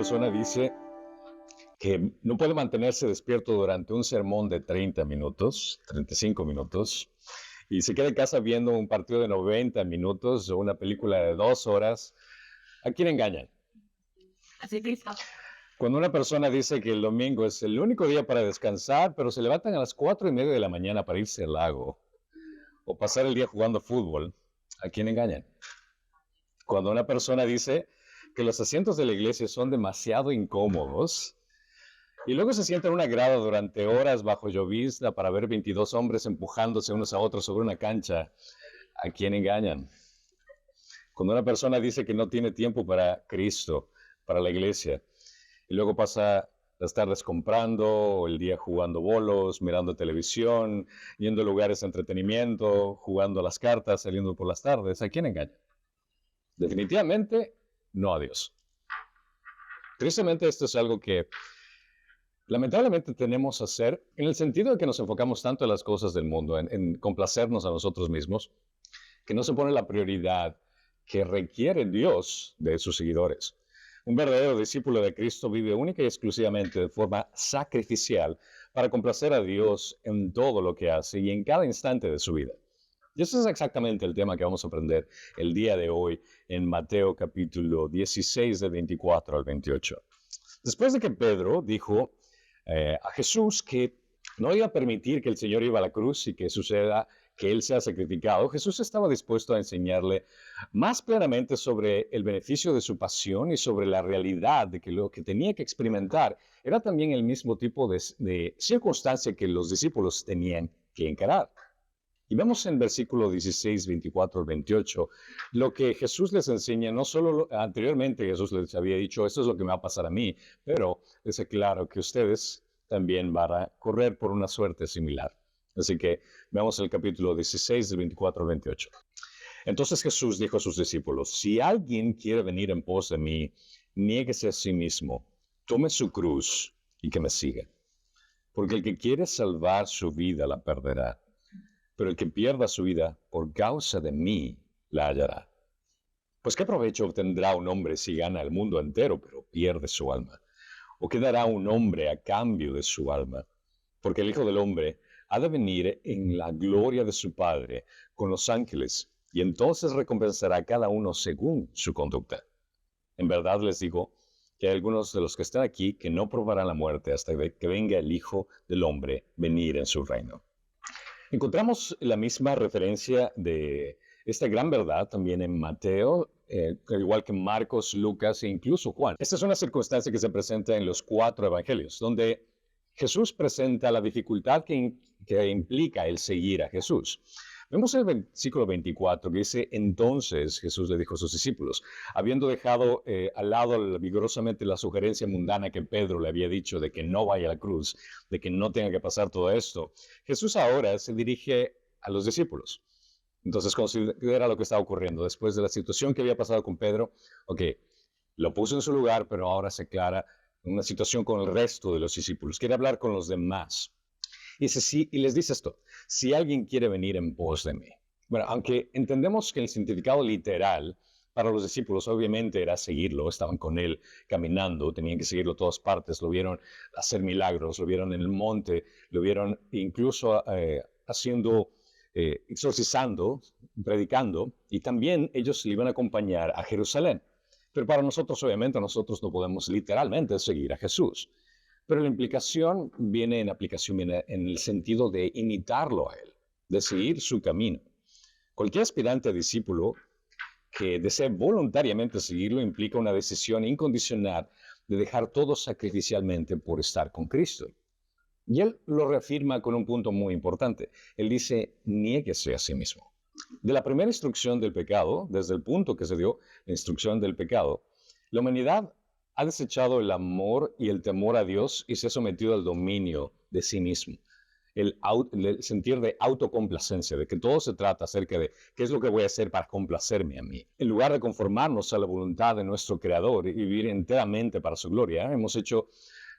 persona dice que no puede mantenerse despierto durante un sermón de 30 minutos, 35 minutos, y se queda en casa viendo un partido de 90 minutos o una película de 2 horas, ¿a quién engañan? Así Cristo. Cuando una persona dice que el domingo es el único día para descansar, pero se levantan a las 4:30 de la mañana para irse al lago o pasar el día jugando fútbol, ¿a quién engañan? Cuando una persona dice que los asientos de la iglesia son demasiado incómodos y luego se sienta en una grada durante horas bajo llovizna para ver 22 hombres empujándose unos a otros sobre una cancha, ¿a quién engañan? Cuando una persona dice que no tiene tiempo para Cristo, para la iglesia, y luego pasa las tardes comprando, o el día jugando bolos, mirando televisión, yendo a lugares de entretenimiento, jugando a las cartas, saliendo por las tardes, ¿a quién engaña? Definitivamente no a Dios. Tristemente esto es algo que lamentablemente tenemos que hacer en el sentido de que nos enfocamos tanto en las cosas del mundo, en complacernos a nosotros mismos, que no se pone la prioridad que requiere Dios de sus seguidores. Un verdadero discípulo de Cristo vive única y exclusivamente de forma sacrificial para complacer a Dios en todo lo que hace y en cada instante de su vida. Y ese es exactamente el tema que vamos a aprender el día de hoy en Mateo capítulo 16 del 24 al 28. Después de que Pedro dijo a Jesús que no iba a permitir que el Señor iba a la cruz y que suceda que Él sea sacrificado, Jesús estaba dispuesto a enseñarle más plenamente sobre el beneficio de su pasión y sobre la realidad de que lo que tenía que experimentar era también el mismo tipo de circunstancia que los discípulos tenían que encarar. Y vemos en versículo 16, 24 al 28 lo que Jesús les enseña. No solo anteriormente Jesús les había dicho, esto es lo que me va a pasar a mí, pero les aclaro que ustedes también van a correr por una suerte similar. Así que veamos el capítulo 16, del 24 al 28. Entonces Jesús dijo a sus discípulos, si alguien quiere venir en pos de mí, niéguese a sí mismo, tome su cruz y que me siga. Porque el que quiere salvar su vida la perderá, pero el que pierda su vida por causa de mí la hallará. Pues ¿qué provecho obtendrá un hombre si gana el mundo entero, pero pierde su alma? ¿O qué dará un hombre a cambio de su alma? Porque el Hijo del Hombre ha de venir en la gloria de su Padre con los ángeles, y entonces recompensará a cada uno según su conducta. En verdad les digo que hay algunos de los que están aquí que no probarán la muerte hasta que venga el Hijo del Hombre venir en su reino. Encontramos la misma referencia de esta gran verdad también en Mateo, al igual que Marcos, Lucas e incluso Juan. Esta es una circunstancia que se presenta en los 4 evangelios, donde Jesús presenta la dificultad que implica el seguir a Jesús. Vemos el versículo 24 que dice, entonces Jesús le dijo a sus discípulos, habiendo dejado al lado vigorosamente la sugerencia mundana que Pedro le había dicho de que no vaya a la cruz, de que no tenga que pasar todo esto, Jesús ahora se dirige a los discípulos. Entonces considera lo que está ocurriendo. Después de la situación que había pasado con Pedro, lo puso en su lugar, pero ahora se aclara una situación con el resto de los discípulos. Quiere hablar con los demás. Y les dice esto, si alguien quiere venir en pos de mí. Bueno, aunque entendemos que el significado literal para los discípulos obviamente era seguirlo, estaban con él caminando, tenían que seguirlo a todas partes, lo vieron hacer milagros, lo vieron en el monte, lo vieron incluso exorcizando, predicando, y también ellos le iban a acompañar a Jerusalén. Pero para nosotros, obviamente, nosotros no podemos literalmente seguir a Jesús. Pero la implicación viene en el sentido de imitarlo a Él, de seguir su camino. Cualquier aspirante a discípulo que desee voluntariamente seguirlo implica una decisión incondicional de dejar todo sacrificialmente por estar con Cristo. Y Él lo reafirma con un punto muy importante. Él dice, niéguese a sí mismo. De la primera instrucción del pecado, desde el punto que se dio la instrucción del pecado, la humanidad ha desechado el amor y el temor a Dios y se ha sometido al dominio de sí mismo. El sentir de autocomplacencia, de que todo se trata acerca de qué es lo que voy a hacer para complacerme a mí. En lugar de conformarnos a la voluntad de nuestro Creador y vivir enteramente para su gloria, hemos hecho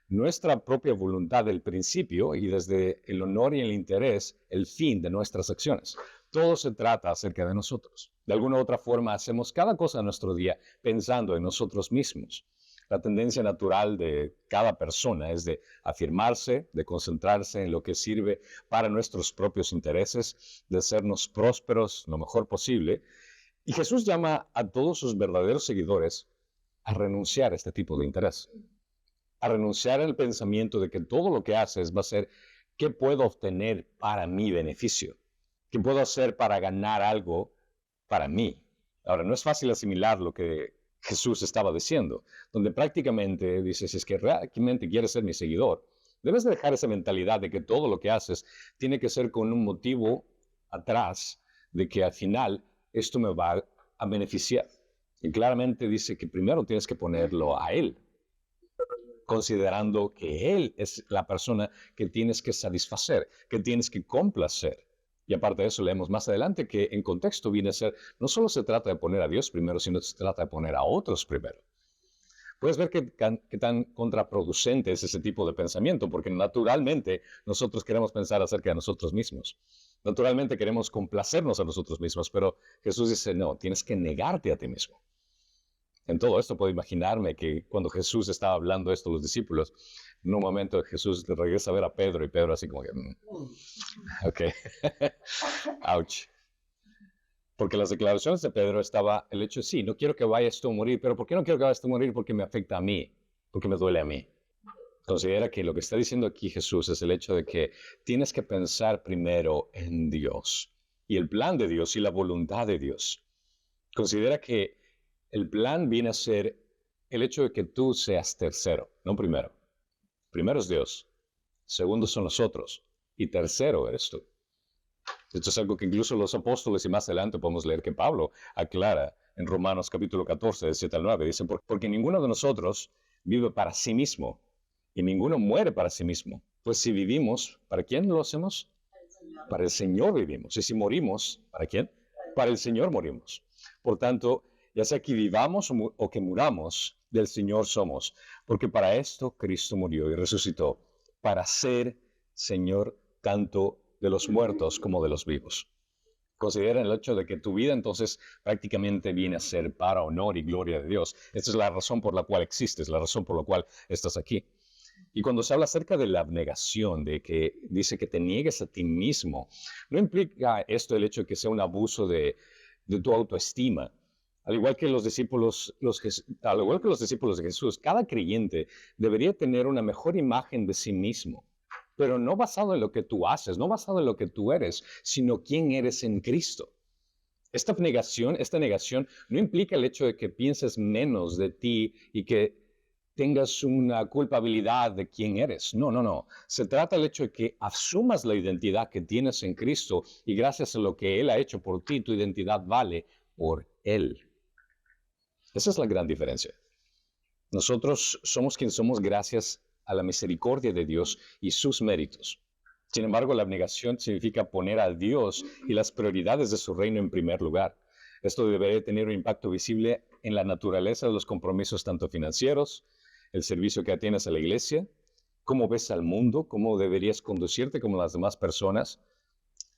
nuestra propia voluntad del principio y desde el honor y el interés, el fin de nuestras acciones. Todo se trata acerca de nosotros. De alguna u otra forma hacemos cada cosa en nuestro día pensando en nosotros mismos. La tendencia natural de cada persona es de afirmarse, de concentrarse en lo que sirve para nuestros propios intereses, de hacernos prósperos lo mejor posible. Y Jesús llama a todos sus verdaderos seguidores a renunciar a este tipo de interés, a renunciar al pensamiento de que todo lo que haces va a ser qué puedo obtener para mi beneficio, qué puedo hacer para ganar algo para mí. Ahora, no es fácil asimilar lo que Jesús estaba diciendo, donde prácticamente dice, si es que realmente quieres ser mi seguidor, debes de dejar esa mentalidad de que todo lo que haces tiene que ser con un motivo atrás de que al final esto me va a beneficiar. Y claramente dice que primero tienes que ponerlo a Él, considerando que Él es la persona que tienes que satisfacer, que tienes que complacer. Y aparte de eso, leemos más adelante que en contexto viene a ser, no solo se trata de poner a Dios primero, sino se trata de poner a otros primero. Puedes ver qué tan contraproducente es ese tipo de pensamiento, porque naturalmente nosotros queremos pensar acerca de nosotros mismos. Naturalmente queremos complacernos a nosotros mismos, pero Jesús dice, no, tienes que negarte a ti mismo. En todo esto puedo imaginarme que cuando Jesús estaba hablando esto a los discípulos, en un momento Jesús le regresa a ver a Pedro y Pedro así como que, ok, ouch. Porque las declaraciones de Pedro estaba el hecho, sí, no quiero que vayas tú a morir, pero ¿por qué no quiero que vayas tú a morir? Porque me afecta a mí, porque me duele a mí. Considera que lo que está diciendo aquí Jesús es el hecho de que tienes que pensar primero en Dios y el plan de Dios y la voluntad de Dios. Considera que el plan viene a ser el hecho de que tú seas tercero, no primero. Primero es Dios, segundo son los otros y tercero eres tú. Esto es algo que incluso los apóstoles y más adelante podemos leer que Pablo aclara en Romanos capítulo 14, del 7 al 9. Dice, porque ninguno de nosotros vive para sí mismo y ninguno muere para sí mismo. Pues si vivimos, ¿para quién lo hacemos? Para el Señor vivimos. Y si morimos, ¿para quién? Para el Señor morimos. Por tanto, ya sea que vivamos o que muramos, del Señor somos. Porque para esto Cristo murió y resucitó, para ser Señor tanto de los muertos como de los vivos. Considera el hecho de que tu vida entonces prácticamente viene a ser para honor y gloria de Dios. Esta es la razón por la cual existes, la razón por la cual estás aquí. Y cuando se habla acerca de la abnegación, de que dice que te niegues a ti mismo, no implica esto el hecho de que sea un abuso de tu autoestima. Al igual que los discípulos de Jesús, cada creyente debería tener una mejor imagen de sí mismo, pero no basado en lo que tú haces, no basado en lo que tú eres, sino quién eres en Cristo. Esta negación no implica el hecho de que pienses menos de ti y que tengas una culpabilidad de quién eres. No, no, no. Se trata del hecho de que asumas la identidad que tienes en Cristo y gracias a lo que Él ha hecho por ti, tu identidad vale por Él. Esa es la gran diferencia. Nosotros somos quien somos gracias a la misericordia de Dios y sus méritos. Sin embargo, la abnegación significa poner a Dios y las prioridades de su reino en primer lugar. Esto debería tener un impacto visible en la naturaleza de los compromisos tanto financieros, el servicio que tienes a la iglesia, cómo ves al mundo, cómo deberías conducirte como las demás personas.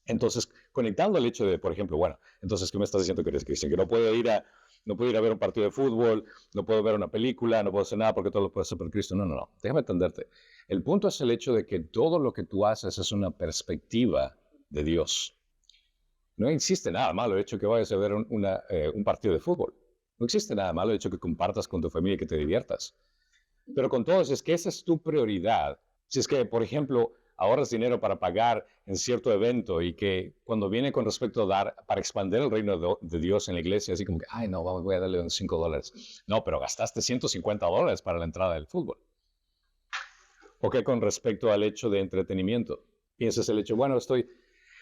Entonces, conectando al hecho de, por ejemplo, bueno, entonces, ¿qué me estás diciendo que eres cristiano? Que no puedo ir a ver un partido de fútbol, no puedo ver una película, no puedo hacer nada porque todo lo puedo hacer por Cristo. No, no, no. Déjame entenderte. El punto es el hecho de que todo lo que tú haces es una perspectiva de Dios. No existe nada malo el hecho de que vayas a ver un partido de fútbol. No existe nada malo el hecho de que compartas con tu familia y que te diviertas. Pero con todo eso, es que esa es tu prioridad. Si es que, por ejemplo, ahorras dinero para pagar en cierto evento y que cuando viene con respecto a dar, para expandir el reino de Dios en la iglesia, así como que, ay, no, voy a darle unos $5. No, pero gastaste $150 para la entrada del fútbol. ¿O qué con respecto al hecho de entretenimiento? Piensas el hecho, bueno, estoy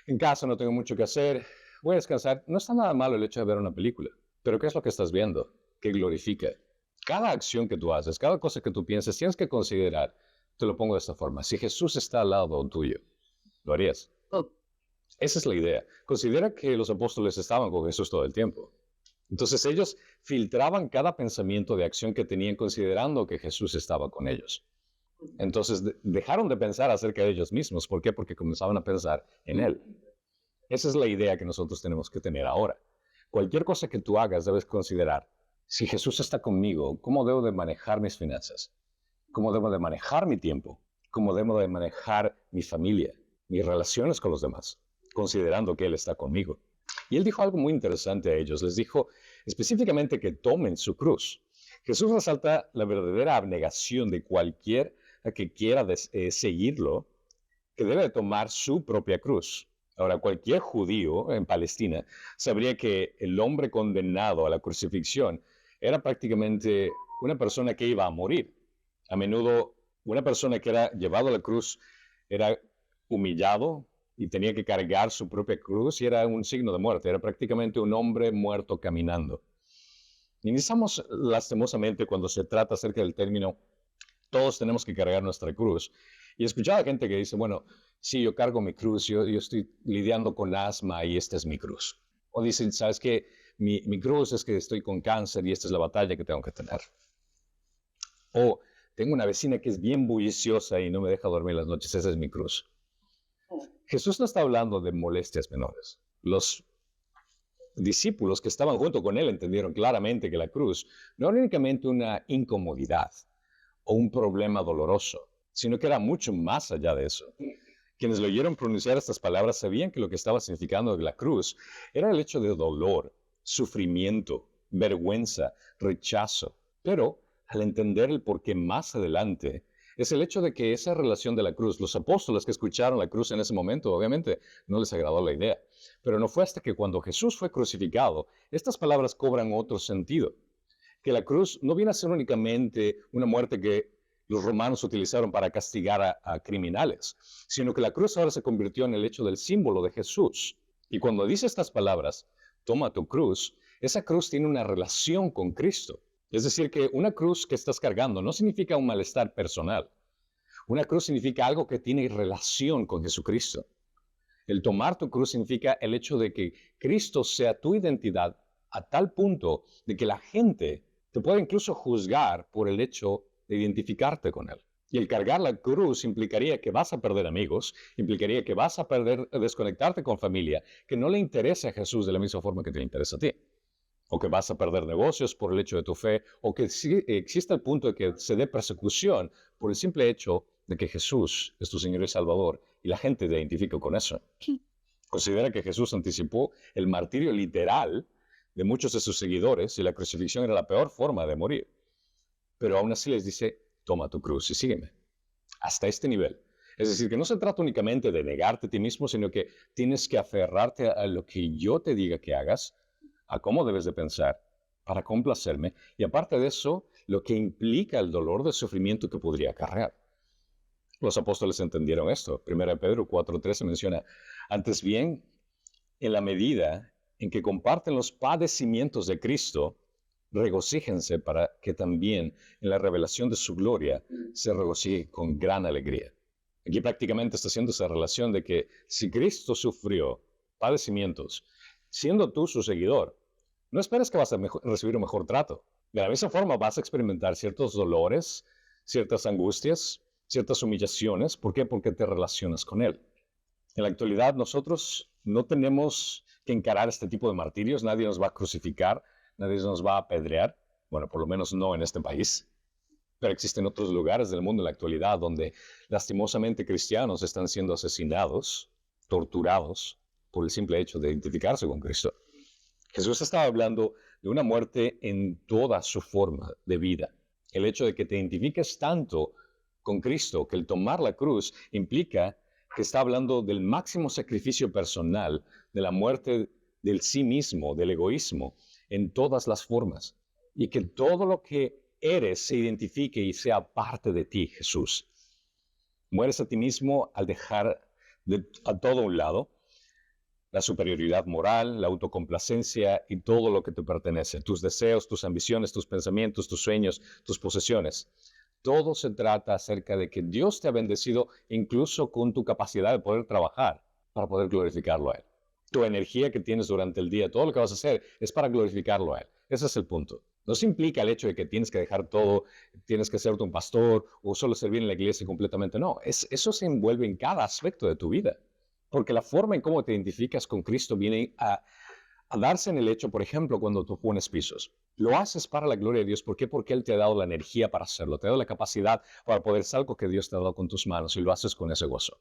en casa, no tengo mucho que hacer, voy a descansar. No está nada malo el hecho de ver una película, pero ¿qué es lo que estás viendo? ¿Qué glorifica? Cada acción que tú haces, cada cosa que tú piensas, tienes que considerar, te lo pongo de esta forma, si Jesús está al lado tuyo, ¿lo harías? Esa es la idea. Considera que los apóstoles estaban con Jesús todo el tiempo. Entonces ellos filtraban cada pensamiento de acción que tenían considerando que Jesús estaba con ellos. Entonces dejaron de pensar acerca de ellos mismos. ¿Por qué? Porque comenzaban a pensar en Él. Esa es la idea que nosotros tenemos que tener ahora. Cualquier cosa que tú hagas debes considerar, Si Jesús está conmigo, ¿cómo debo de manejar mis finanzas? ¿Cómo debo de manejar mi tiempo? ¿Cómo debo de manejar mi familia, mis relaciones con los demás, considerando que Él está conmigo? Y Él dijo algo muy interesante a ellos. Les dijo específicamente que tomen su cruz. Jesús resalta la verdadera abnegación de cualquiera que quiera seguirlo, que debe de tomar su propia cruz. Ahora, cualquier judío en Palestina sabría que el hombre condenado a la crucifixión era prácticamente una persona que iba a morir. A menudo, una persona que era llevado a la cruz era humillado y tenía que cargar su propia cruz y era un signo de muerte. Era prácticamente un hombre muerto caminando. Y necesitamos, lastimosamente, cuando se trata acerca del término todos tenemos que cargar nuestra cruz. Y he escuchado a gente que dice, bueno, sí, yo cargo mi cruz, yo estoy lidiando con asma y esta es mi cruz. O dicen, ¿sabes qué? Mi cruz es que estoy con cáncer y esta es la batalla que tengo que tener. O tengo una vecina que es bien bulliciosa y no me deja dormir las noches, esa es mi cruz. Jesús no está hablando de molestias menores. Los discípulos que estaban junto con él entendieron claramente que la cruz no era únicamente una incomodidad o un problema doloroso, sino que era mucho más allá de eso. Quienes lo oyeron pronunciar estas palabras sabían que lo que estaba significando la cruz era el hecho de dolor, sufrimiento, vergüenza, rechazo. Pero al entender el porqué más adelante, es el hecho de que esa relación de la cruz, los apóstoles que escucharon la cruz en ese momento, obviamente no les agradó la idea. Pero no fue hasta que cuando Jesús fue crucificado, estas palabras cobran otro sentido. Que la cruz no viene a ser únicamente una muerte que los romanos utilizaron para castigar a criminales, sino que la cruz ahora se convirtió en el hecho del símbolo de Jesús. Y cuando dice estas palabras, toma tu cruz, esa cruz tiene una relación con Cristo. Es decir, que una cruz que estás cargando no significa un malestar personal. Una cruz significa algo que tiene relación con Jesucristo. El tomar tu cruz significa el hecho de que Cristo sea tu identidad a tal punto de que la gente te puede incluso juzgar por el hecho de identificarte con Él. Y el cargar la cruz implicaría que vas a perder amigos, implicaría que vas a desconectarte con familia, que no le interesa a Jesús de la misma forma que te interesa a ti. O que vas a perder negocios por el hecho de tu fe, o que exista el punto de que se dé persecución por el simple hecho de que Jesús es tu Señor y Salvador, y la gente te identifica con eso. Considera que Jesús anticipó el martirio literal de muchos de sus seguidores y la crucifixión era la peor forma de morir. Pero aún así les dice, toma tu cruz y sígueme. Hasta este nivel. Es decir, que no se trata únicamente de negarte a ti mismo, sino que tienes que aferrarte a lo que yo te diga que hagas, a cómo debes de pensar, para complacerme, y aparte de eso, lo que implica el dolor del sufrimiento que podría acarrear. Los apóstoles entendieron esto. 1 Pedro 4:13 menciona, antes bien, en la medida en que comparten los padecimientos de Cristo, regocíjense para que también en la revelación de su gloria se regocijen con gran alegría. Aquí prácticamente está haciendo esa relación de que si Cristo sufrió padecimientos, siendo tú su seguidor, no esperes que vas a recibir un mejor trato. De la misma forma vas a experimentar ciertos dolores, ciertas angustias, ciertas humillaciones. ¿Por qué? Porque te relacionas con Él. En la actualidad nosotros no tenemos que encarar este tipo de martirios. Nadie nos va a crucificar, nadie nos va a apedrear. Bueno, por lo menos no en este país. Pero existen otros lugares del mundo en la actualidad donde lastimosamente cristianos están siendo asesinados, torturados por el simple hecho de identificarse con Cristo. Jesús estaba hablando de una muerte en toda su forma de vida. El hecho de que te identifiques tanto con Cristo, que el tomar la cruz implica que está hablando del máximo sacrificio personal, de la muerte del sí mismo, del egoísmo, en todas las formas. Y que todo lo que eres se identifique y sea parte de ti, Jesús. Mueres a ti mismo al dejar a todo un lado la superioridad moral, la autocomplacencia y todo lo que te pertenece, tus deseos, tus ambiciones, tus pensamientos, tus sueños, tus posesiones. Todo se trata acerca de que Dios te ha bendecido incluso con tu capacidad de poder trabajar para poder glorificarlo a Él. Tu energía que tienes durante el día, todo lo que vas a hacer es para glorificarlo a Él. Ese es el punto. No se implica el hecho de que tienes que dejar todo, tienes que serte un pastor o solo servir en la iglesia completamente. No, eso se envuelve en cada aspecto de tu vida. Porque la forma en cómo te identificas con Cristo viene a a darse en el hecho, por ejemplo, cuando tú pones pisos. Lo haces para la gloria de Dios. ¿Por qué? Porque Él te ha dado la energía para hacerlo. Te ha dado la capacidad para poder hacer algo que Dios te ha dado con tus manos y lo haces con ese gozo.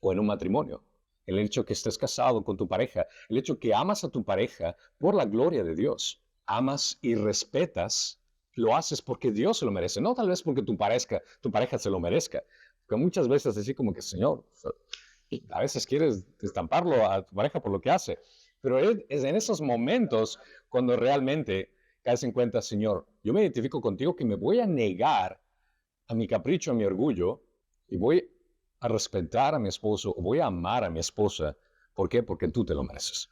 O en un matrimonio. El hecho que estés casado con tu pareja. El hecho que amas a tu pareja por la gloria de Dios. Amas y respetas. Lo haces porque Dios se lo merece. No tal vez porque tu pareja se lo merezca. Porque muchas veces decir como que, Señor, a veces quieres estamparlo a tu pareja por lo que hace. Pero es en esos momentos cuando realmente caes en cuenta, Señor, yo me identifico contigo que me voy a negar a mi capricho, a mi orgullo, y voy a respetar a mi esposo, o voy a amar a mi esposa. ¿Por qué? Porque tú te lo mereces.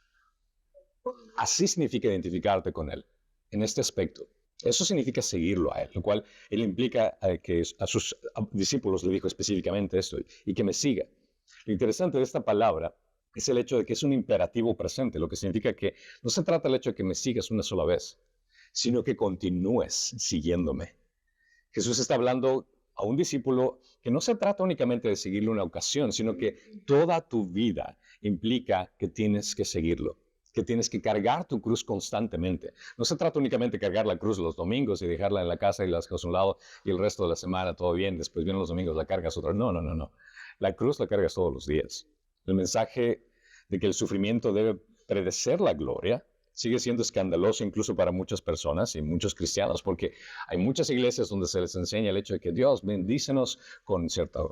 Así significa identificarte con Él, en este aspecto. Eso significa seguirlo a Él, lo cual Él implica que a sus discípulos le dijo específicamente esto, y que me siga. Lo interesante de esta palabra es el hecho de que es un imperativo presente, lo que significa que no se trata del hecho de que me sigas una sola vez, sino que continúes siguiéndome. Jesús está hablando a un discípulo que no se trata únicamente de seguirlo una ocasión, sino que toda tu vida implica que tienes que seguirlo, que tienes que cargar tu cruz constantemente. No se trata únicamente de cargar la cruz los domingos y dejarla en la casa y la dejas a un lado y el resto de la semana todo bien, después vienen los domingos, la cargas otra. No. La cruz la cargas todos los días. El mensaje de que el sufrimiento debe predecer la gloria sigue siendo escandaloso incluso para muchas personas y muchos cristianos, porque hay muchas iglesias donde se les enseña el hecho de que Dios bendícenos con ciertas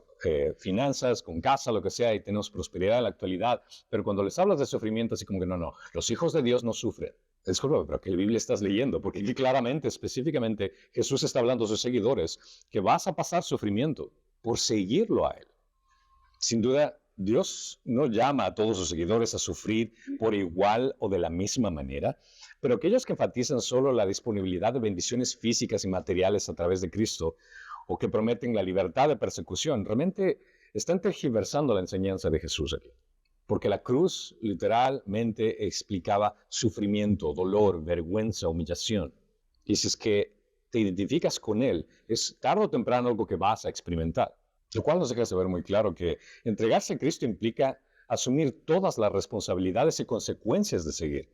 finanzas, con casa, lo que sea, y tenemos prosperidad en la actualidad, pero cuando les hablas de sufrimiento, así como que no, los hijos de Dios no sufren. Disculpa, pero ¿qué Biblia estás leyendo? Porque aquí claramente, específicamente, Jesús está hablando a sus seguidores que vas a pasar sufrimiento por seguirlo a Él. Sin duda, Dios no llama a todos sus seguidores a sufrir por igual o de la misma manera, pero aquellos que enfatizan solo la disponibilidad de bendiciones físicas y materiales a través de Cristo o que prometen la libertad de persecución, realmente están tergiversando la enseñanza de Jesús aquí. Porque la cruz literalmente explicaba sufrimiento, dolor, vergüenza, humillación. Y si es que te identificas con Él, es tarde o temprano algo que vas a experimentar. Lo cual nos deja saber muy claro que entregarse a Cristo implica asumir todas las responsabilidades y consecuencias de seguir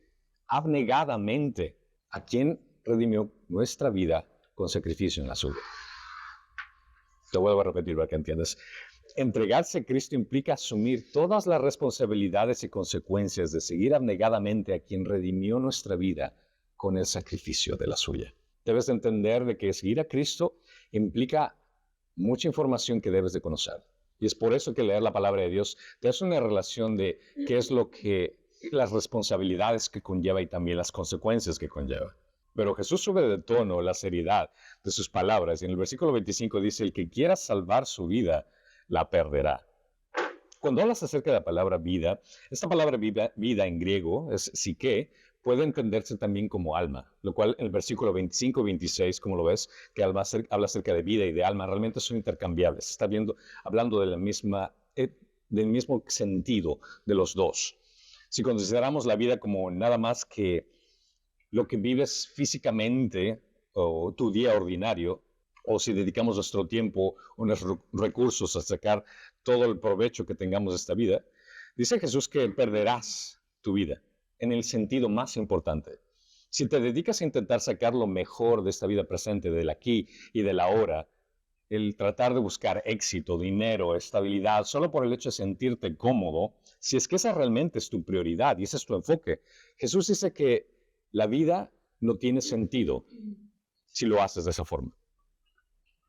abnegadamente a quien redimió nuestra vida con sacrificio en la suya. Te vuelvo a repetir para que entiendas. Entregarse a Cristo implica asumir todas las responsabilidades y consecuencias de seguir abnegadamente a quien redimió nuestra vida con el sacrificio de la suya. Debes de entender de que seguir a Cristo implica mucha información que debes de conocer. Y es por eso que leer la palabra de Dios te hace una relación de qué es lo que, las responsabilidades que conlleva y también las consecuencias que conlleva. Pero Jesús sube de tono la seriedad de sus palabras. Y en el versículo 25 dice, el que quiera salvar su vida, la perderá. Cuando hablas acerca de la palabra vida, esta palabra vida en griego es psique, puede entenderse también como alma, lo cual en el versículo 25 y 26, como lo ves, que habla acerca de vida y de alma, realmente son intercambiables. Está hablando de del mismo sentido de los dos. Si consideramos la vida como nada más que lo que vives físicamente o tu día ordinario, o si dedicamos nuestro tiempo o nuestros recursos a sacar todo el provecho que tengamos de esta vida, dice Jesús que perderás tu vida en el sentido más importante. Si te dedicas a intentar sacar lo mejor de esta vida presente, del aquí y del ahora, el tratar de buscar éxito, dinero, estabilidad, solo por el hecho de sentirte cómodo, si es que esa realmente es tu prioridad y ese es tu enfoque, Jesús dice que la vida no tiene sentido si lo haces de esa forma.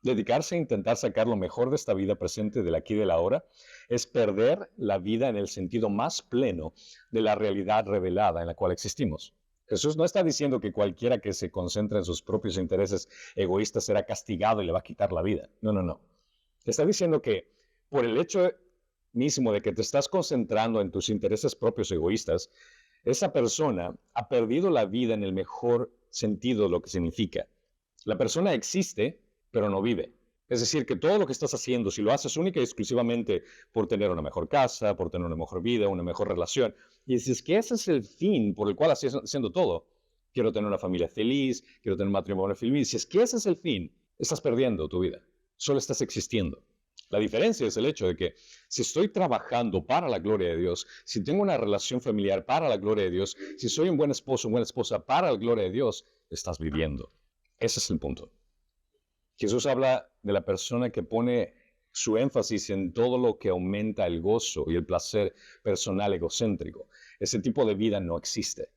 Dedicarse a intentar sacar lo mejor de esta vida presente, del aquí y del ahora, es perder la vida en el sentido más pleno de la realidad revelada en la cual existimos. Jesús no está diciendo que cualquiera que se concentre en sus propios intereses egoístas será castigado y le va a quitar la vida. No. Está diciendo que por el hecho mismo de que te estás concentrando en tus intereses propios egoístas, esa persona ha perdido la vida en el mejor sentido de lo que significa. La persona existe, pero no vive. Es decir, que todo lo que estás haciendo, si lo haces única y exclusivamente por tener una mejor casa, por tener una mejor vida, una mejor relación, y si es que ese es el fin por el cual estás haciendo todo, quiero tener una familia feliz, quiero tener un matrimonio feliz, si es que ese es el fin, estás perdiendo tu vida, solo estás existiendo. La diferencia es el hecho de que si estoy trabajando para la gloria de Dios, si tengo una relación familiar para la gloria de Dios, si soy un buen esposo, una buena esposa para la gloria de Dios, estás viviendo. Ese es el punto. Jesús habla de la persona que pone su énfasis en todo lo que aumenta el gozo y el placer personal egocéntrico. Ese tipo de vida no existe.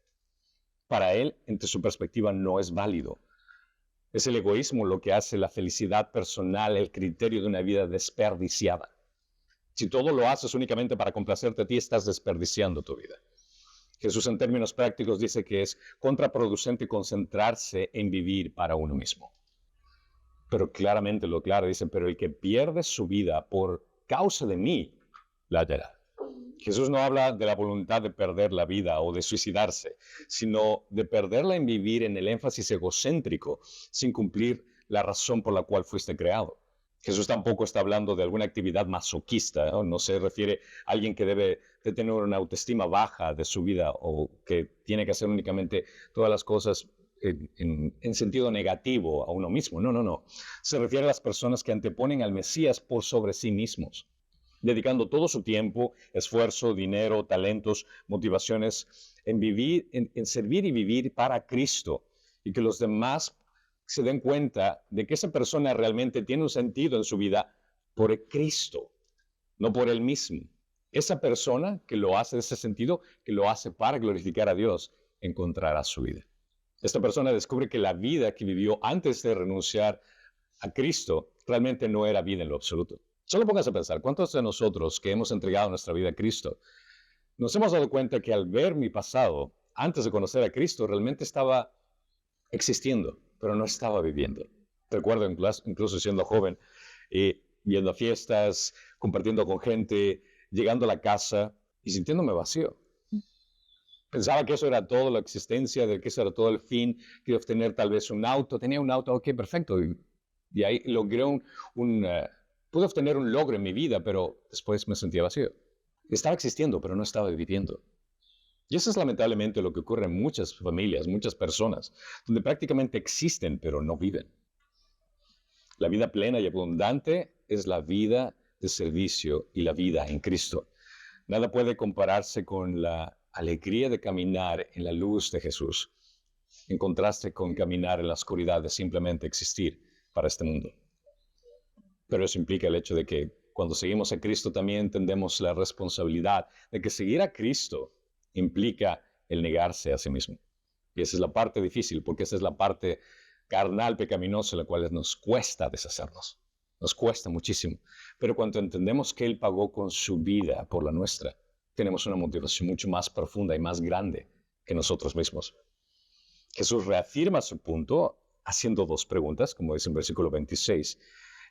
Para él, entre su perspectiva, no es válido. Es el egoísmo lo que hace la felicidad personal el criterio de una vida desperdiciada. Si todo lo haces únicamente para complacerte a ti, estás desperdiciando tu vida. Jesús en términos prácticos dice que es contraproducente concentrarse en vivir para uno mismo. Pero claramente lo claro dice, pero el que pierde su vida por causa de mí, la hallará. Jesús no habla de la voluntad de perder la vida o de suicidarse, sino de perderla en vivir en el énfasis egocéntrico sin cumplir la razón por la cual fuiste creado. Jesús tampoco está hablando de alguna actividad masoquista, no se refiere a alguien que debe de tener una autoestima baja de su vida o que tiene que hacer únicamente todas las cosas en sentido negativo a uno mismo. No. Se refiere a las personas que anteponen al Mesías por sobre sí mismos, dedicando todo su tiempo, esfuerzo, dinero, talentos, motivaciones en vivir, en servir y vivir para Cristo, y que los demás se den cuenta de que esa persona realmente tiene un sentido en su vida por Cristo, no por él mismo. Esa persona que lo hace de ese sentido, que lo hace para glorificar a Dios, encontrará su vida. Esta persona descubre que la vida que vivió antes de renunciar a Cristo realmente no era vida en lo absoluto. Solo póngase a pensar, ¿cuántos de nosotros que hemos entregado nuestra vida a Cristo nos hemos dado cuenta que al ver mi pasado, antes de conocer a Cristo, realmente estaba existiendo, pero no estaba viviendo? Recuerdo incluso siendo joven, yendo a fiestas, compartiendo con gente, llegando a la casa y sintiéndome vacío. Pensaba que eso era toda la existencia, de que eso era todo el fin, que obtener tal vez un auto. Tenía un auto, ok, perfecto. Y ahí logré pude obtener un logro en mi vida, pero después me sentía vacío. Estaba existiendo, pero no estaba viviendo. Y eso es lamentablemente lo que ocurre en muchas familias, muchas personas, donde prácticamente existen, pero no viven. La vida plena y abundante es la vida de servicio y la vida en Cristo. Nada puede compararse con la alegría de caminar en la luz de Jesús, en contraste con caminar en la oscuridad de simplemente existir para este mundo. Pero eso implica el hecho de que cuando seguimos a Cristo también entendemos la responsabilidad de que seguir a Cristo implica el negarse a sí mismo. Y esa es la parte difícil, porque esa es la parte carnal, pecaminosa, la cual nos cuesta deshacernos. Nos cuesta muchísimo. Pero cuando entendemos que Él pagó con su vida por la nuestra, tenemos una motivación mucho más profunda y más grande que nosotros mismos. Jesús reafirma su punto haciendo dos preguntas, como dice en versículo 26.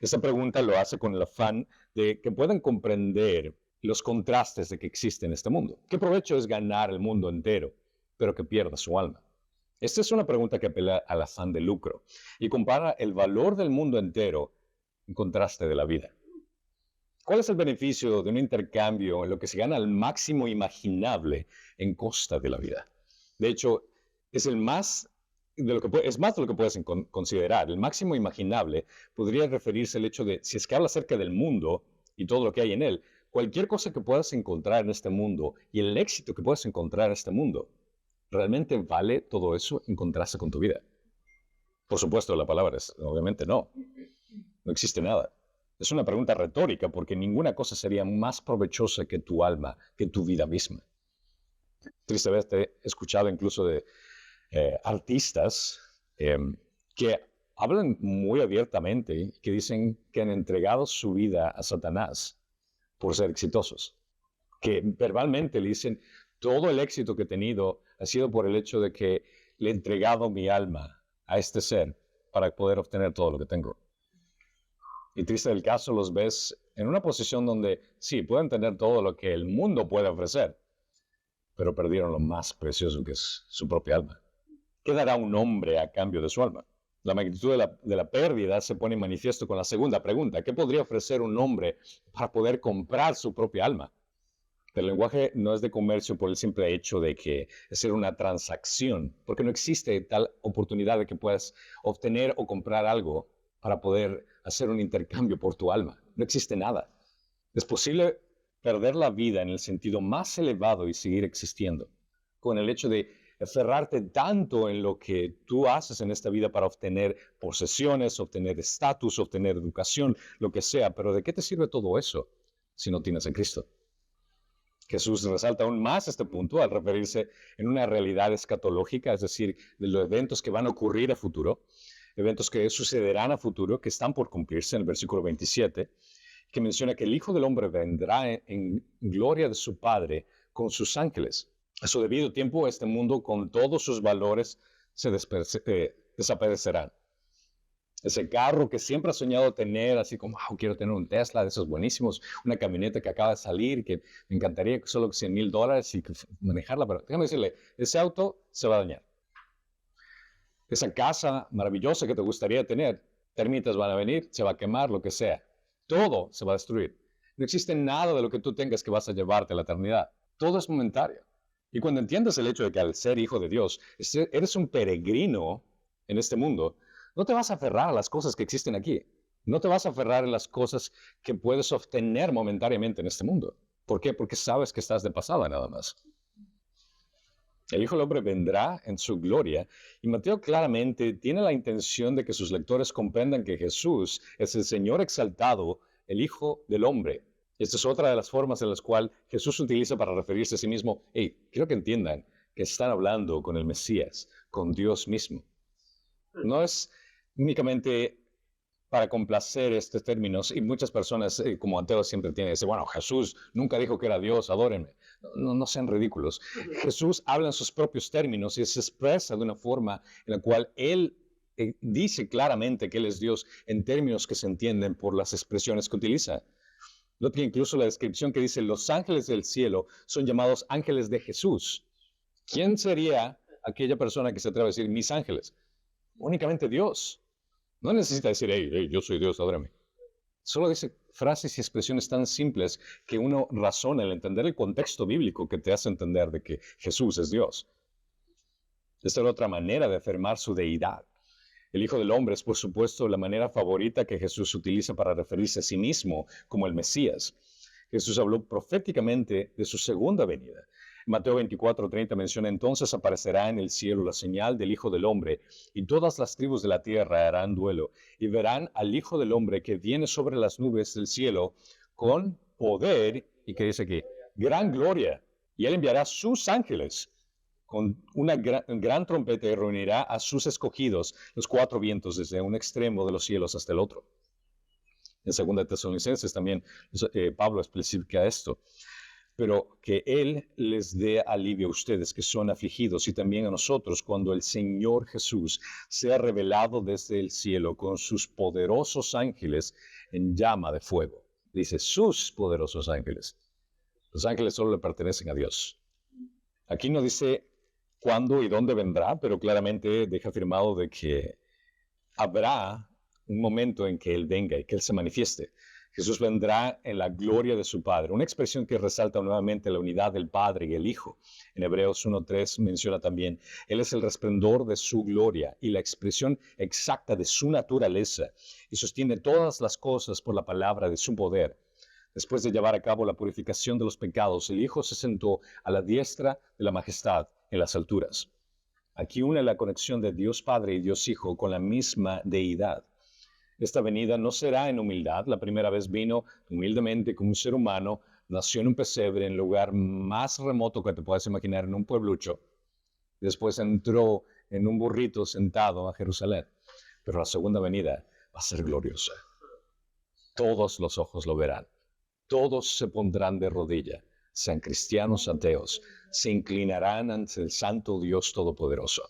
Esta pregunta lo hace con el afán de que puedan comprender los contrastes de que existe en este mundo. ¿Qué provecho es ganar el mundo entero, pero que pierda su alma? Esta es una pregunta que apela al afán de lucro y compara el valor del mundo entero en contraste de la vida. ¿Cuál es el beneficio de un intercambio en lo que se gana al máximo imaginable en costa de la vida? De hecho, es más de lo que puedes considerar. El máximo imaginable podría referirse al hecho de, si es que habla acerca del mundo y todo lo que hay en él, cualquier cosa que puedas encontrar en este mundo y el éxito que puedas encontrar en este mundo, ¿realmente vale todo eso en contraste con tu vida? Por supuesto, la palabra es, obviamente no. No existe nada. Es una pregunta retórica porque ninguna cosa sería más provechosa que tu alma, que tu vida misma. Tristemente he escuchado incluso de artistas que hablan muy abiertamente, que dicen que han entregado su vida a Satanás por ser exitosos. Que verbalmente le dicen, todo el éxito que he tenido ha sido por el hecho de que le he entregado mi alma a este ser para poder obtener todo lo que tengo. Y triste el caso, los ves en una posición donde sí, pueden tener todo lo que el mundo puede ofrecer, pero perdieron lo más precioso que es su propia alma. ¿Qué dará un hombre a cambio de su alma? La magnitud de la pérdida se pone en manifiesto con la segunda pregunta. ¿Qué podría ofrecer un hombre para poder comprar su propia alma? El lenguaje no es de comercio por el simple hecho de que es ser una transacción, porque no existe tal oportunidad de que puedas obtener o comprar algo para poder hacer un intercambio por tu alma. No existe nada. Es posible perder la vida en el sentido más elevado y seguir existiendo, con el hecho de aferrarte tanto en lo que tú haces en esta vida para obtener posesiones, obtener estatus, obtener educación, lo que sea. Pero ¿de qué te sirve todo eso si no tienes a Cristo? Jesús resalta aún más este punto al referirse en una realidad escatológica, es decir, de los eventos que van a ocurrir a futuro, eventos que sucederán a futuro, que están por cumplirse en el versículo 27, que menciona que el Hijo del Hombre vendrá en gloria de su Padre con sus ángeles. A su debido tiempo, este mundo con todos sus valores se desaparecerán. Ese carro que siempre has soñado tener, así como, quiero tener un Tesla de esos buenísimos, una camioneta que acaba de salir, que me encantaría solo $100,000 y manejarla, pero déjame decirle, ese auto se va a dañar. Esa casa maravillosa que te gustaría tener, termitas van a venir, se va a quemar, lo que sea. Todo se va a destruir. No existe nada de lo que tú tengas que vas a llevarte a la eternidad. Todo es momentario. Y cuando entiendes el hecho de que al ser hijo de Dios, eres un peregrino en este mundo, no te vas a aferrar a las cosas que existen aquí. No te vas a aferrar a las cosas que puedes obtener momentáneamente en este mundo. ¿Por qué? Porque sabes que estás de pasada nada más. El Hijo del Hombre vendrá en su gloria y Mateo claramente tiene la intención de que sus lectores comprendan que Jesús es el Señor exaltado, el Hijo del Hombre. Esta es otra de las formas en las cuales Jesús utiliza para referirse a sí mismo. Quiero que entiendan que están hablando con el Mesías, con Dios mismo. No es únicamente para complacer estos términos, y muchas personas, como ateos, siempre tienen ese, bueno, Jesús nunca dijo que era Dios, adórenme. No sean ridículos. Jesús habla en sus propios términos y se expresa de una forma en la cual Él dice claramente que Él es Dios en términos que se entienden por las expresiones que utiliza. Note incluso la descripción que dice, los ángeles del cielo son llamados ángeles de Jesús. ¿Quién sería aquella persona que se atreve a decir mis ángeles? Únicamente Dios. No necesita decir, yo soy Dios, adórame. Solo dice frases y expresiones tan simples que uno razona al entender el contexto bíblico que te hace entender de que Jesús es Dios. Esta es otra manera de afirmar su deidad. El Hijo del Hombre es, por supuesto, la manera favorita que Jesús utiliza para referirse a sí mismo como el Mesías. Jesús habló proféticamente de su segunda venida. Mateo 24:30 menciona, entonces aparecerá en el cielo la señal del Hijo del Hombre, y todas las tribus de la tierra harán duelo, y verán al Hijo del Hombre que viene sobre las nubes del cielo con poder, y que dice aquí, gran gloria, y él enviará sus ángeles con una gran trompeta y reunirá a sus escogidos, los cuatro vientos, desde un extremo de los cielos hasta el otro. En 2 Tesalonicenses también Pablo especifica esto. Pero que Él les dé alivio a ustedes que son afligidos y también a nosotros cuando el Señor Jesús sea revelado desde el cielo con sus poderosos ángeles en llama de fuego. Dice sus poderosos ángeles. Los ángeles solo le pertenecen a Dios. Aquí no dice cuándo y dónde vendrá, pero claramente deja afirmado de que habrá un momento en que Él venga y que Él se manifieste. Jesús vendrá en la gloria de su Padre, una expresión que resalta nuevamente la unidad del Padre y el Hijo. En Hebreos 1:3 menciona también, Él es el resplandor de su gloria y la expresión exacta de su naturaleza, y sostiene todas las cosas por la palabra de su poder. Después de llevar a cabo la purificación de los pecados, el Hijo se sentó a la diestra de la majestad en las alturas. Aquí une la conexión de Dios Padre y Dios Hijo con la misma deidad. Esta venida no será en humildad. La primera vez vino humildemente como un ser humano, nació en un pesebre en el lugar más remoto que te puedas imaginar, en un pueblucho. Después entró en un burrito sentado a Jerusalén. Pero la segunda venida va a ser gloriosa. Todos los ojos lo verán. Todos se pondrán de rodilla, sean cristianos, ateos, se inclinarán ante el santo Dios Todopoderoso.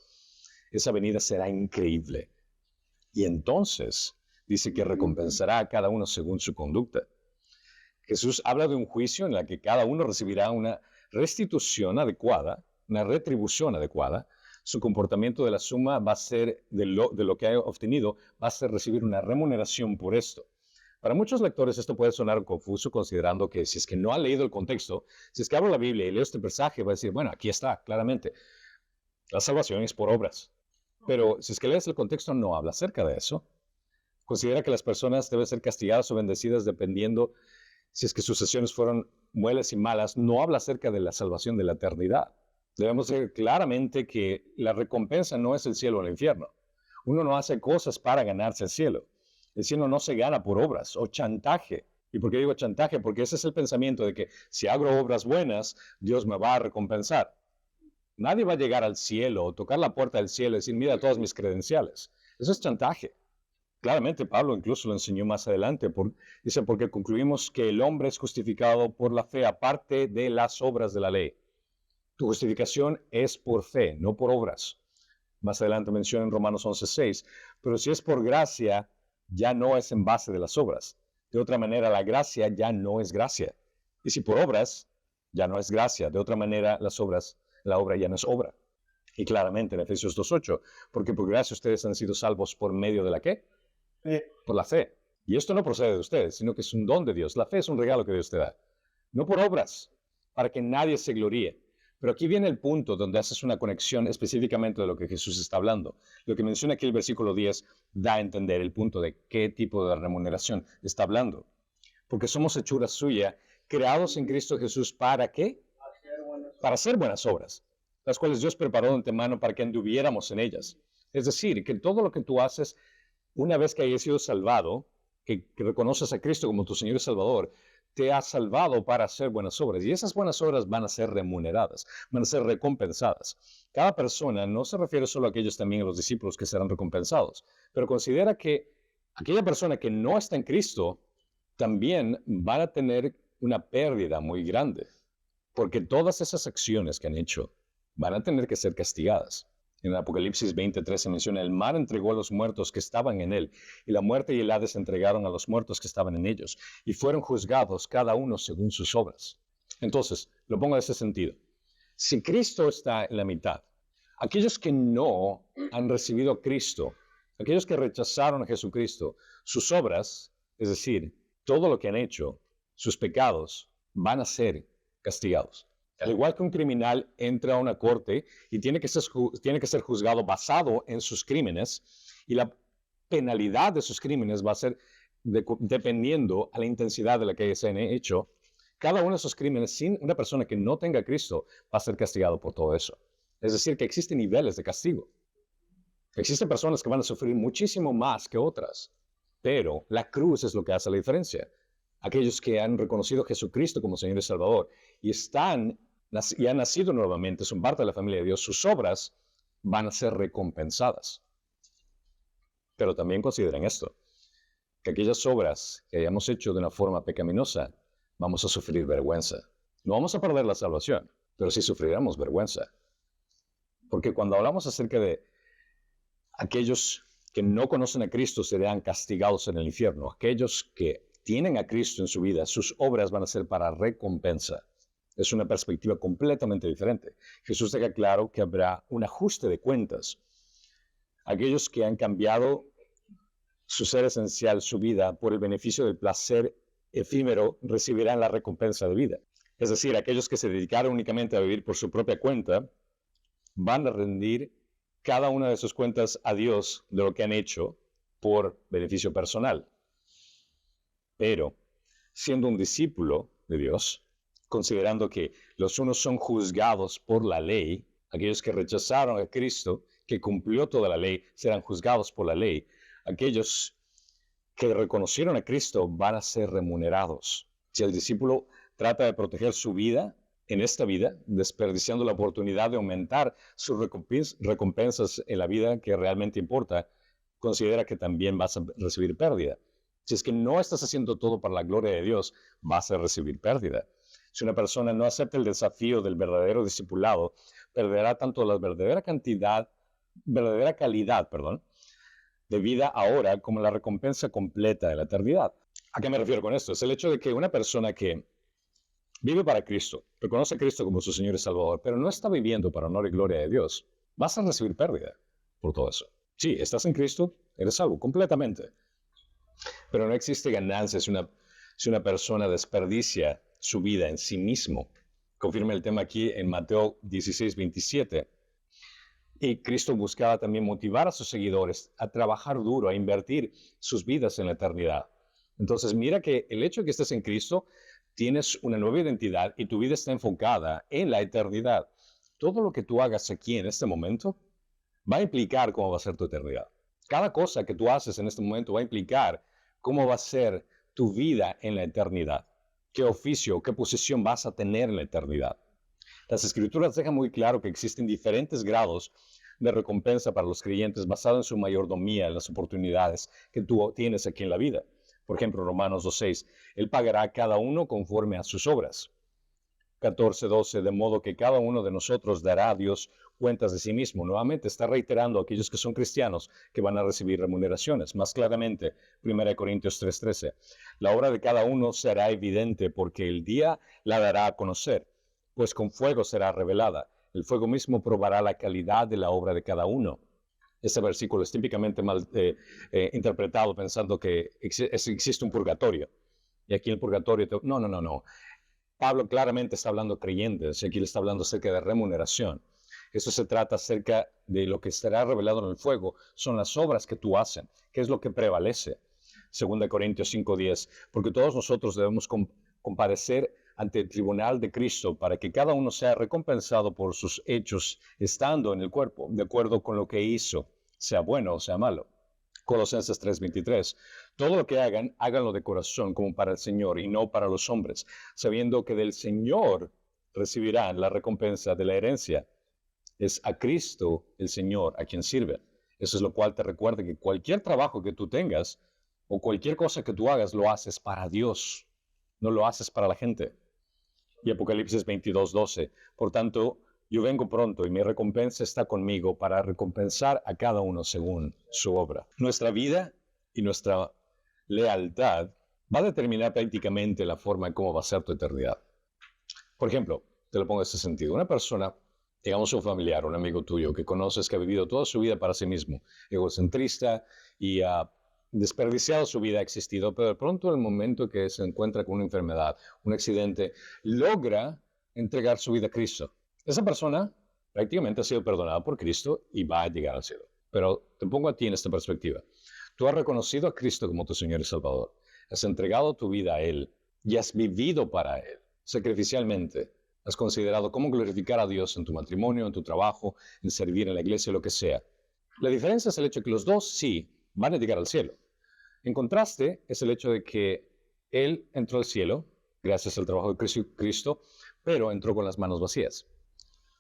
Esa venida será increíble. Y entonces dice que recompensará a cada uno según su conducta. Jesús habla de un juicio en el que cada uno recibirá una restitución adecuada, una retribución adecuada. Su comportamiento de la suma va a ser, de lo que ha obtenido, va a ser recibir una remuneración por esto. Para muchos lectores esto puede sonar confuso, considerando que si es que no ha leído el contexto, si es que abro la Biblia y leo este pasaje, va a decir, bueno, aquí está, claramente, la salvación es por obras. Pero si es que lees el contexto, no habla acerca de eso. Considera que las personas deben ser castigadas o bendecidas dependiendo si es que sus acciones fueron buenas y malas. No habla acerca de la salvación de la eternidad. Debemos ver claramente que la recompensa no es el cielo o el infierno. Uno no hace cosas para ganarse el cielo. El cielo no se gana por obras o chantaje. ¿Y por qué digo chantaje? Porque ese es el pensamiento de que si hago obras buenas, Dios me va a recompensar. Nadie va a llegar al cielo o tocar la puerta del cielo y decir, mira todas mis credenciales. Eso es chantaje. Claramente Pablo incluso lo enseñó más adelante. Dice, porque concluimos que el hombre es justificado por la fe aparte de las obras de la ley. Tu justificación es por fe, no por obras. Más adelante menciona en Romanos 11:6, pero si es por gracia, ya no es en base de las obras. De otra manera, la gracia ya no es gracia. Y si por obras, ya no es gracia. De otra manera, la obra ya no es obra. Y claramente en Efesios 2:8, porque por gracia ustedes han sido salvos por medio de la ¿qué? Por la fe. Y esto no procede de ustedes, sino que es un don de Dios. La fe es un regalo que Dios te da. No por obras, para que nadie se gloríe. Pero aquí viene el punto donde haces una conexión específicamente de lo que Jesús está hablando. Lo que menciona aquí el versículo 10 da a entender el punto de qué tipo de remuneración está hablando. Porque somos hechura suya, creados en Cristo Jesús, ¿para qué? Para hacer buenas obras, las cuales Dios preparó de antemano para que anduviéramos en ellas. Es decir, que todo lo que tú haces, una vez que hayas sido salvado, que reconoces a Cristo como tu Señor y Salvador, te ha salvado para hacer buenas obras. Y esas buenas obras van a ser remuneradas, van a ser recompensadas. Cada persona no se refiere solo a aquellos también a los discípulos que serán recompensados, pero considera que aquella persona que no está en Cristo también van a tener una pérdida muy grande, porque todas esas acciones que han hecho van a tener que ser castigadas. En Apocalipsis 20:3 se menciona, el mar entregó a los muertos que estaban en él, y la muerte y el Hades entregaron a los muertos que estaban en ellos, y fueron juzgados cada uno según sus obras. Entonces, lo pongo en ese sentido. Si Cristo está en la mitad, aquellos que no han recibido a Cristo, aquellos que rechazaron a Jesucristo, sus obras, es decir, todo lo que han hecho, sus pecados, van a ser castigados. Al igual que un criminal entra a una corte y tiene que ser juzgado basado en sus crímenes, y la penalidad de sus crímenes va a ser dependiendo a la intensidad de la que se han hecho. Cada uno de esos crímenes, sin una persona que no tenga a Cristo, va a ser castigado por todo eso. Es decir, que existen niveles de castigo. Existen personas que van a sufrir muchísimo más que otras, pero la cruz es lo que hace la diferencia. Aquellos que han reconocido a Jesucristo como Señor y Salvador y han nacido nuevamente, son parte de la familia de Dios, sus obras van a ser recompensadas. Pero también consideren esto, que aquellas obras que hayamos hecho de una forma pecaminosa, vamos a sufrir vergüenza. No vamos a perder la salvación, pero sí sufriremos vergüenza. Porque cuando hablamos acerca de aquellos que no conocen a Cristo serán castigados en el infierno, aquellos que tienen a Cristo en su vida, sus obras van a ser para recompensa. Es una perspectiva completamente diferente. Jesús deja claro que habrá un ajuste de cuentas. Aquellos que han cambiado su ser esencial, su vida, por el beneficio del placer efímero, recibirán la recompensa de vida. Es decir, aquellos que se dedicaron únicamente a vivir por su propia cuenta, van a rendir cada una de sus cuentas a Dios de lo que han hecho por beneficio personal. Pero, siendo un discípulo de Dios, considerando que los unos son juzgados por la ley, aquellos que rechazaron a Cristo, que cumplió toda la ley, serán juzgados por la ley. Aquellos que reconocieron a Cristo van a ser remunerados. Si el discípulo trata de proteger su vida en esta vida, desperdiciando la oportunidad de aumentar sus recompensas en la vida que realmente importa, considera que también vas a recibir pérdida. Si es que no estás haciendo todo para la gloria de Dios, vas a recibir pérdida. Si una persona no acepta el desafío del verdadero discipulado, perderá tanto la verdadera calidad, de vida ahora como la recompensa completa de la eternidad. ¿A qué me refiero con esto? Es el hecho de que una persona que vive para Cristo, reconoce a Cristo como su Señor y Salvador, pero no está viviendo para honor y gloria de Dios, vas a recibir pérdida por todo eso. Sí, estás en Cristo, eres salvo completamente. Pero no existe ganancia si una persona desperdicia su vida en sí mismo. Confirma el tema aquí en Mateo 16:27. Y Cristo buscaba también motivar a sus seguidores a trabajar duro, a invertir sus vidas en la eternidad. Entonces, mira que el hecho de que estés en Cristo, tienes una nueva identidad y tu vida está enfocada en la eternidad. Todo lo que tú hagas aquí en este momento va a implicar cómo va a ser tu eternidad. Cada cosa que tú haces en este momento va a implicar cómo va a ser tu vida en la eternidad. Qué oficio, qué posición vas a tener en la eternidad. Las Escrituras dejan muy claro que existen diferentes grados de recompensa para los creyentes basado en su mayordomía, en las oportunidades que tú tienes aquí en la vida. Por ejemplo, Romanos 2:6, Él pagará a cada uno conforme a sus obras. 14:12, de modo que cada uno de nosotros dará a Dios cuentas de sí mismo. Nuevamente está reiterando a aquellos que son cristianos que van a recibir remuneraciones. Más claramente, 1 Corintios 3:13, la obra de cada uno será evidente porque el día la dará a conocer, pues con fuego será revelada. El fuego mismo probará la calidad de la obra de cada uno. Este versículo es típicamente mal interpretado pensando que existe un purgatorio. Y aquí el purgatorio, no. Pablo claramente está hablando de creyentes, y aquí le está hablando acerca de remuneración. Eso se trata acerca de lo que estará revelado en el fuego, son las obras que tú haces, que es lo que prevalece. 2 Corintios 5:10, porque todos nosotros debemos comparecer ante el tribunal de Cristo para que cada uno sea recompensado por sus hechos estando en el cuerpo, de acuerdo con lo que hizo, sea bueno o sea malo. Colosenses 3:23, todo lo que hagan, háganlo de corazón como para el Señor y no para los hombres, sabiendo que del Señor recibirán la recompensa de la herencia. Es a Cristo el Señor a quien sirve. Eso es lo cual te recuerda que cualquier trabajo que tú tengas o cualquier cosa que tú hagas lo haces para Dios, no lo haces para la gente. Y Apocalipsis 22:12, por tanto, yo vengo pronto y mi recompensa está conmigo para recompensar a cada uno según su obra. Nuestra vida y nuestra lealtad va a determinar prácticamente la forma en cómo va a ser tu eternidad. Por ejemplo, te lo pongo en este sentido. Una persona, digamos un familiar, un amigo tuyo que conoces que ha vivido toda su vida para sí mismo, egocentrista y ha desperdiciado su vida, ha existido, pero de pronto en el momento que se encuentra con una enfermedad, un accidente, logra entregar su vida a Cristo. Esa persona prácticamente ha sido perdonada por Cristo y va a llegar al cielo. Pero te pongo a ti en esta perspectiva. Tú has reconocido a Cristo como tu Señor y Salvador. Has entregado tu vida a Él y has vivido para Él, sacrificialmente. Has considerado cómo glorificar a Dios en tu matrimonio, en tu trabajo, en servir en la iglesia, lo que sea. La diferencia es el hecho de que los dos sí van a llegar al cielo. En contraste, es el hecho de que Él entró al cielo gracias al trabajo de Cristo, pero entró con las manos vacías.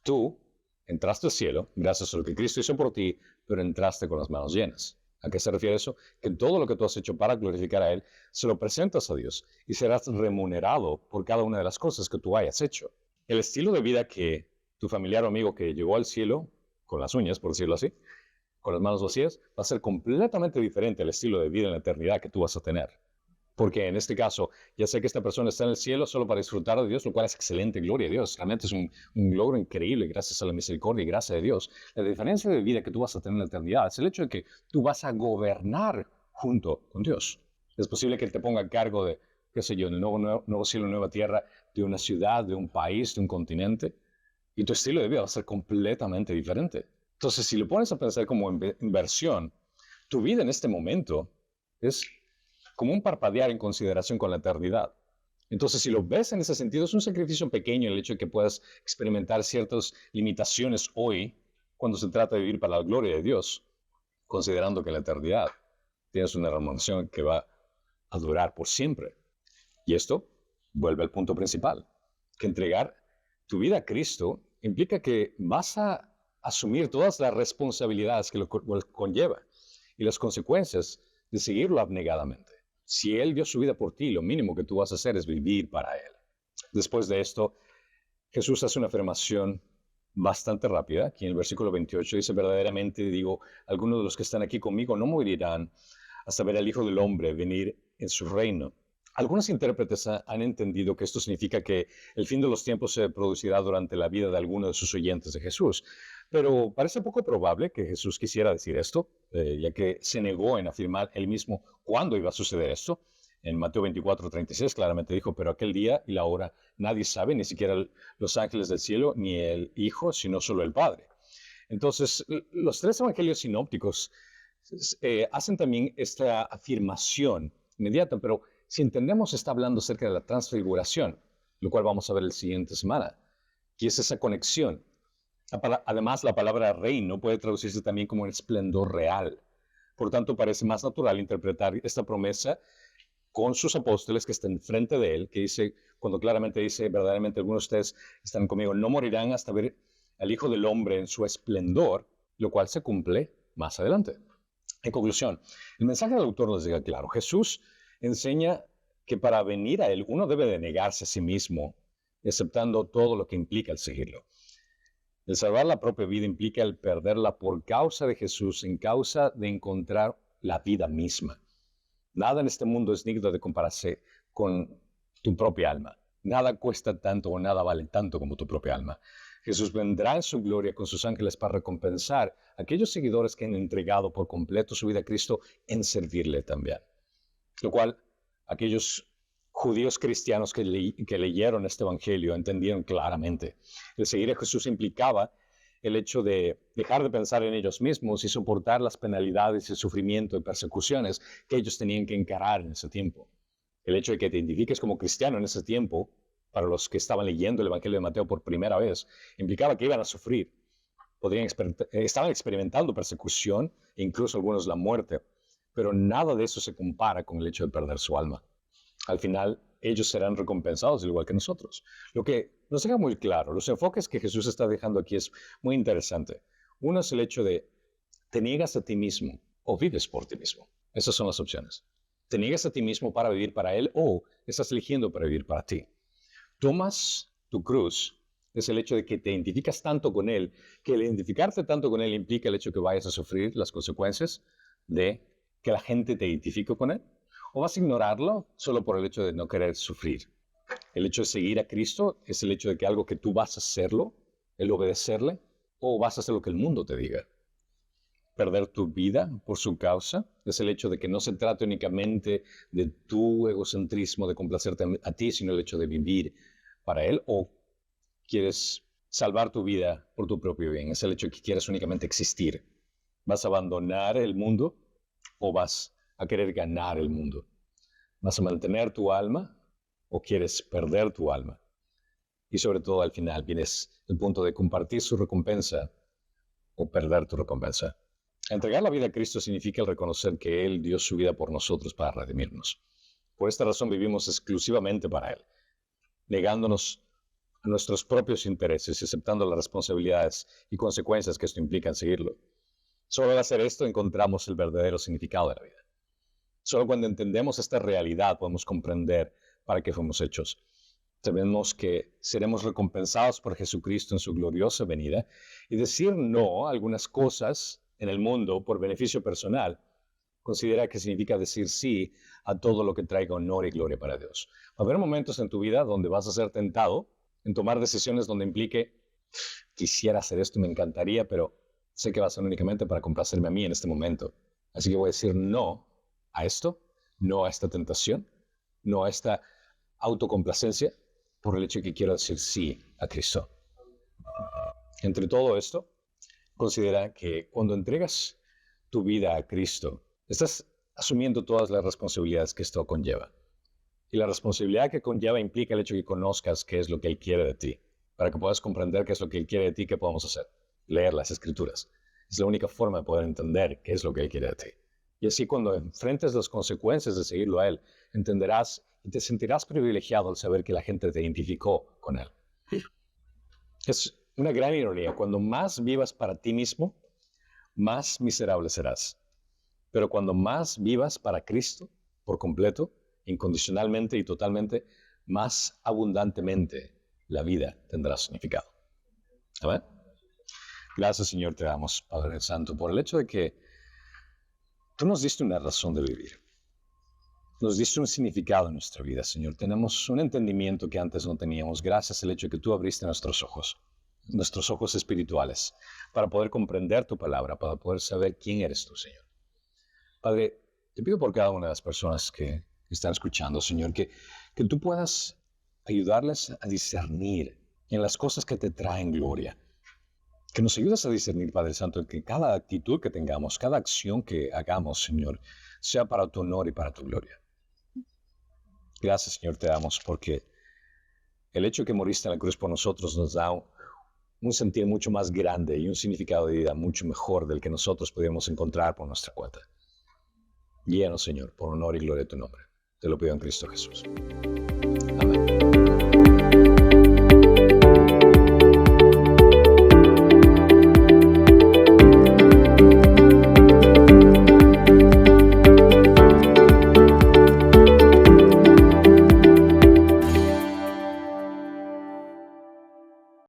Tú entraste al cielo gracias a lo que Cristo hizo por ti, pero entraste con las manos llenas. ¿A qué se refiere eso? Que todo lo que tú has hecho para glorificar a Él, se lo presentas a Dios y serás remunerado por cada una de las cosas que tú hayas hecho. El estilo de vida que tu familiar o amigo que llegó al cielo, con las uñas, por decirlo así, con las manos vacías, va a ser completamente diferente al estilo de vida en la eternidad que tú vas a tener. Porque en este caso, ya sé que esta persona está en el cielo solo para disfrutar de Dios, lo cual es excelente, gloria a Dios. Realmente es un logro increíble gracias a la misericordia y gracia de Dios. La diferencia de vida que tú vas a tener en la eternidad es el hecho de que tú vas a gobernar junto con Dios. Es posible que Él te ponga a cargo de, qué sé yo, en el nuevo cielo, nueva tierra, de una ciudad, de un país, de un continente, y tu estilo de vida va a ser completamente diferente. Entonces, si lo pones a pensar como inversión, tu vida en este momento es como un parpadear en consideración con la eternidad. Entonces, si lo ves en ese sentido, es un sacrificio pequeño el hecho de que puedas experimentar ciertas limitaciones hoy cuando se trata de vivir para la gloria de Dios, considerando que en la eternidad tienes una remuneración que va a durar por siempre. Y esto vuelve al punto principal, que entregar tu vida a Cristo implica que vas a asumir todas las responsabilidades que lo conlleva y las consecuencias de seguirlo abnegadamente. Si Él dio su vida por ti, lo mínimo que tú vas a hacer es vivir para Él. Después de esto, Jesús hace una afirmación bastante rápida. Aquí en el versículo 28 dice, verdaderamente digo, algunos de los que están aquí conmigo no morirán hasta ver al Hijo del Hombre venir en su reino. Algunos intérpretes han entendido que esto significa que el fin de los tiempos se producirá durante la vida de alguno de sus oyentes de Jesús. Pero parece poco probable que Jesús quisiera decir esto, ya que se negó en afirmar él mismo cuándo iba a suceder esto. En Mateo 24:36 claramente dijo, pero aquel día y la hora nadie sabe, ni siquiera los ángeles del cielo, ni el Hijo, sino solo el Padre. Entonces, los tres evangelios sinópticos hacen también esta afirmación inmediata, pero si entendemos, está hablando acerca de la transfiguración, lo cual vamos a ver la siguiente semana, y es esa conexión. Además, la palabra reino puede traducirse también como esplendor real. Por tanto, parece más natural interpretar esta promesa con sus apóstoles que están enfrente de él, que dice, cuando claramente dice, verdaderamente algunos de ustedes están conmigo, no morirán hasta ver al Hijo del Hombre en su esplendor, lo cual se cumple más adelante. En conclusión, el mensaje del autor nos diga claro, Jesús enseña que para venir a él uno debe de negarse a sí mismo, aceptando todo lo que implica el seguirlo. El salvar la propia vida implica el perderla por causa de Jesús, en causa de encontrar la vida misma. Nada en este mundo es digno de compararse con tu propia alma. Nada cuesta tanto o nada vale tanto como tu propia alma. Jesús vendrá en su gloria con sus ángeles para recompensar a aquellos seguidores que han entregado por completo su vida a Cristo en servirle también. Lo cual, aquellos judíos cristianos que leyeron este evangelio entendieron claramente. El seguir a Jesús implicaba el hecho de dejar de pensar en ellos mismos y soportar las penalidades y sufrimiento y persecuciones que ellos tenían que encarar en ese tiempo. El hecho de que te identifiques como cristiano en ese tiempo, para los que estaban leyendo el Evangelio de Mateo por primera vez, implicaba que iban a sufrir. Estaban experimentando persecución e incluso algunos la muerte, pero nada de eso se compara con el hecho de perder su alma. Al final, ellos serán recompensados igual que nosotros. Lo que nos deja muy claro, los enfoques que Jesús está dejando aquí es muy interesante. Uno es el hecho de, te niegas a ti mismo o vives por ti mismo. Esas son las opciones. Te niegas a ti mismo para vivir para Él o estás eligiendo para vivir para ti. Tomas tu cruz, es el hecho de que te identificas tanto con Él, que el identificarte tanto con Él implica el hecho de que vayas a sufrir las consecuencias de que la gente te identifique con Él. ¿O vas a ignorarlo solo por el hecho de no querer sufrir? El hecho de seguir a Cristo es el hecho de que algo que tú vas a hacerlo, el obedecerle, o vas a hacer lo que el mundo te diga. Perder tu vida por su causa es el hecho de que no se trate únicamente de tu egocentrismo, de complacerte a ti, sino el hecho de vivir para Él, o quieres salvar tu vida por tu propio bien. Es el hecho de que quieres únicamente existir. ¿Vas a abandonar el mundo o vas a querer ganar el mundo? ¿Vas a mantener tu alma o quieres perder tu alma? Y sobre todo al final vienes el punto de compartir su recompensa o perder tu recompensa. Entregar la vida a Cristo significa el reconocer que Él dio su vida por nosotros para redimirnos. Por esta razón vivimos exclusivamente para Él, negándonos a nuestros propios intereses y aceptando las responsabilidades y consecuencias que esto implica en seguirlo. Solo al hacer esto encontramos el verdadero significado de la vida. Solo cuando entendemos esta realidad podemos comprender para qué fuimos hechos. Sabemos que seremos recompensados por Jesucristo en su gloriosa venida y decir no a algunas cosas en el mundo por beneficio personal considera que significa decir sí a todo lo que traiga honor y gloria para Dios. Va a haber momentos en tu vida donde vas a ser tentado en tomar decisiones donde implique quisiera hacer esto, me encantaría, pero sé que va a ser únicamente para complacerme a mí en este momento. Así que voy a decir no a esto, no a esta tentación, no a esta autocomplacencia, por el hecho de que quiero decir sí a Cristo. Entre todo esto, considera que cuando entregas tu vida a Cristo, estás asumiendo todas las responsabilidades que esto conlleva. Y la responsabilidad que conlleva implica el hecho de que conozcas qué es lo que Él quiere de ti, para que puedas comprender qué es lo que Él quiere de ti, qué podemos hacer. Leer las Escrituras. Es la única forma de poder entender qué es lo que Él quiere de ti. Y así cuando enfrentes las consecuencias de seguirlo a Él, entenderás y te sentirás privilegiado al saber que la gente te identificó con Él. Es una gran ironía. Cuando más vivas para ti mismo, más miserable serás. Pero cuando más vivas para Cristo, por completo, incondicionalmente y totalmente, más abundantemente la vida tendrá significado. ¿Amén? Gracias, Señor, te damos, Padre Santo, por el hecho de que tú nos diste una razón de vivir. Nos diste un significado en nuestra vida, Señor. Tenemos un entendimiento que antes no teníamos, gracias al hecho de que tú abriste nuestros ojos espirituales, para poder comprender tu palabra, para poder saber quién eres tú, Señor. Padre, te pido por cada una de las personas que están escuchando, Señor, que tú puedas ayudarles a discernir en las cosas que te traen gloria. Que nos ayudes a discernir, Padre Santo, que cada actitud que tengamos, cada acción que hagamos, Señor, sea para tu honor y para tu gloria. Gracias, Señor, te damos porque el hecho de que moriste en la cruz por nosotros nos da un sentir mucho más grande y un significado de vida mucho mejor del que nosotros podíamos encontrar por nuestra cuenta. Guíanos, Señor, por honor y gloria de tu nombre. Te lo pido en Cristo Jesús.